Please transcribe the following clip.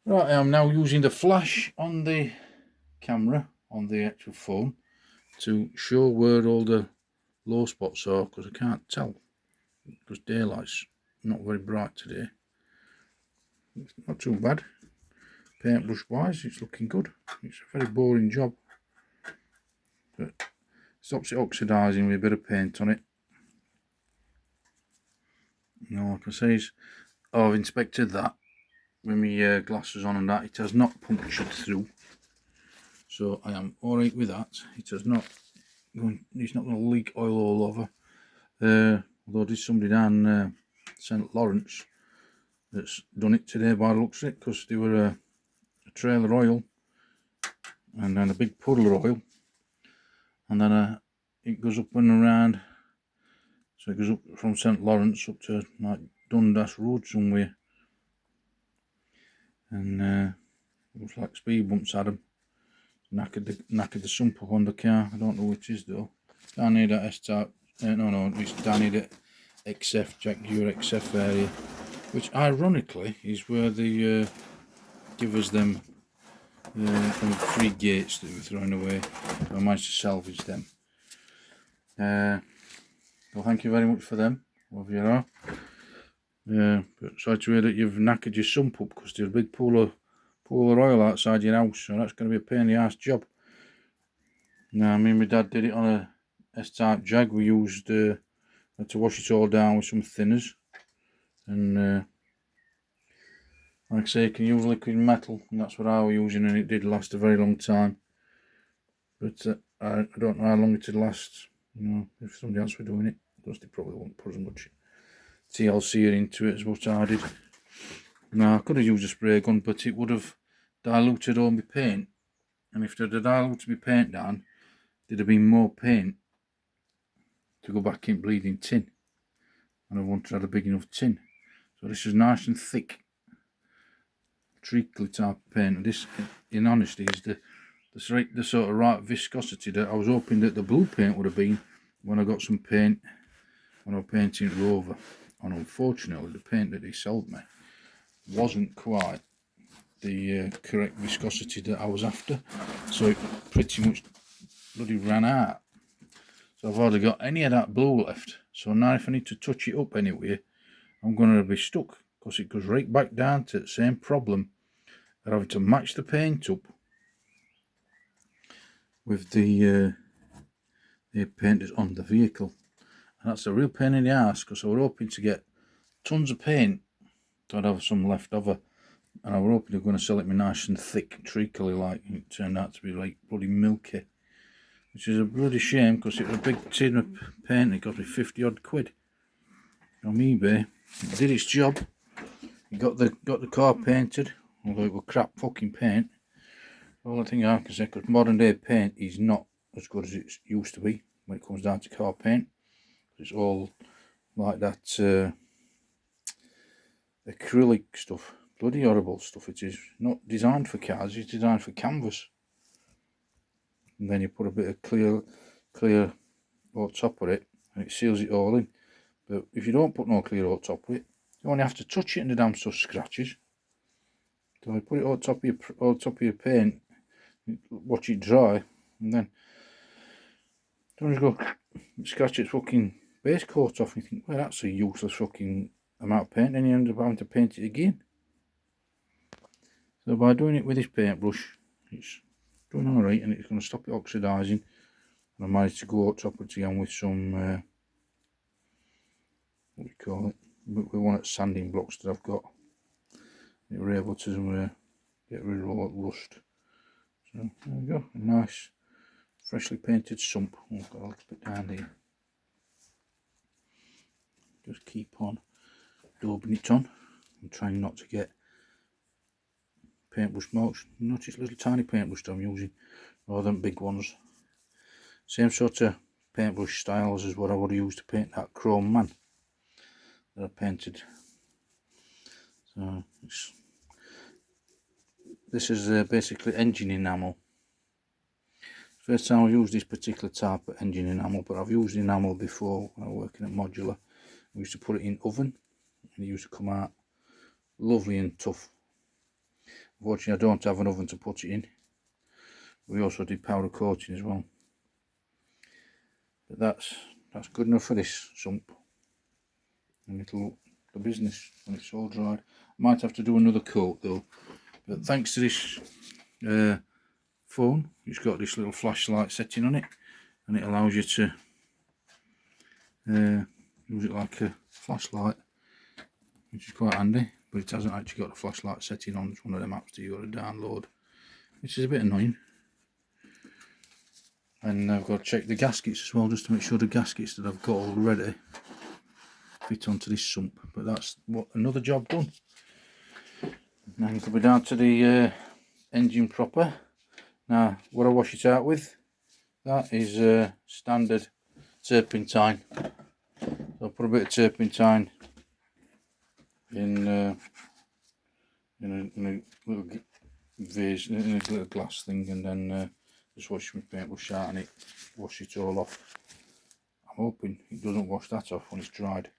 Right, I'm now using the flash on the camera, on the actual phone, to show where all the low spots are, because I can't tell, because daylight's not very bright today. It's not too bad. Paintbrush wise, it's looking good. It's a very boring job, but stops it oxidising with a bit of paint on it. Now, like I say, I've inspected that with my glasses on and that. It has not punctured through, so I am alright with that. It has not it's not going to leak oil all over. Although there's somebody down St Lawrence that's done it today by the looks of it, because they were a trailer oil and then a big puddle of oil, and then it goes up and around. So it goes up from St Lawrence up to like Dundas Road somewhere, and looks like speed bumps had them. Knackered the sump up on the car. I don't know which is though. Down near that S-type. No, it's down near the XF, Jaguar XF area, which ironically is where they give us them free gates that we were throwing away. So I managed to salvage them. Well, thank you very much for them, whoever you are. But sorry to hear that you've knackered your sump up, because there's a big pool of oil outside your house, so that's going to be a pain in the arse job. Now, me and my dad did it on a S-type Jag. We used had to wash it all down with some thinners, and like I say, you can use liquid metal, and that's what I was using, and it did last a very long time. But I don't know how long it would last. You know, if somebody else were doing it, because they probably won't put as much TLC into it as what I did. Now, I could have used a spray gun, but it would have diluted all my paint, and if they'd have diluted my paint down, there'd have been more paint to go back in bleeding tin, and I wanted to have a big enough tin. So this is nice and thick, treacly type of paint, and this, in honesty, is the sort of right viscosity that I was hoping that the blue paint would have been when I got some paint when I was painting it over. And unfortunately, the paint that he sold me wasn't quite the correct viscosity that I was after, so it pretty much bloody ran out. So I've hardly got any of that blue left. So now if I need to touch it up anyway, I'm going to be stuck, because it goes right back down to the same problem of having to match the paint up with the paint that's on the vehicle. And that's a real pain in the ass, because I was hoping to get tons of paint, so I'd have some left over, and I was hoping they were going to sell it me nice and thick, treacly like, and it turned out to be like bloody milky, which is a bloody shame, because it was a big tin of paint. It cost me 50 odd quid on eBay. It did its job. It got the car painted, although it was crap fucking paint. All I think I can say, because modern day paint is not as good as it used to be when it comes down to car paint. It's all like that acrylic stuff, bloody horrible stuff. It is not designed for cars, it's designed for canvas. And then you put a bit of clear on top of it, and it seals it all in. But if you don't put no clear on top of it, you only have to touch it and the damn stuff scratches. So you put it on top of your paint, watch it dry, and then don't just go scratch its fucking base coat off. And you think, well, that's a useless fucking amount of paint, and you end up having to paint it again. So by doing it with this paintbrush, it's doing alright, and it's going to stop it oxidising. And I managed to go up top of it again with some what do you call it, with one of the sanding blocks that I've got. It were able to get rid of all that rust. So there we go, a nice freshly painted sump. I've got a little bit down there. Just keep on daubing it on. I'm trying not to get paintbrush marks. Notice little tiny paintbrush that I'm using rather than big ones. Same sort of paintbrush styles as what I would have used to paint that chrome man that I painted. So this is basically engine enamel. First time I've used this particular type of engine enamel, but I've used enamel before when I was working at Modular. We used to put it in oven, and it used to come out lovely and tough. Unfortunately I don't have an oven to put it in. We also did powder coating as well. But that's good enough for this sump. And it'll look the business when it's all dried. Might have to do another coat though. But thanks to this phone, it's got this little flashlight setting on it, and it allows you to use it like a flashlight, which is quite handy. But it hasn't actually got a flashlight setting on. It's one of the apps that you've got to download, which is a bit annoying. And I've got to check the gaskets as well, just to make sure the gaskets that I've got already fit onto this sump. But that's another job done. Now it'll be down to the engine proper. Now what I wash it out with, that is standard turpentine. So I'll put a bit of turpentine in a little vase, in a little glass thing, and then just wash my paintbrush out and wash it all off. I'm hoping it doesn't wash that off when it's dried.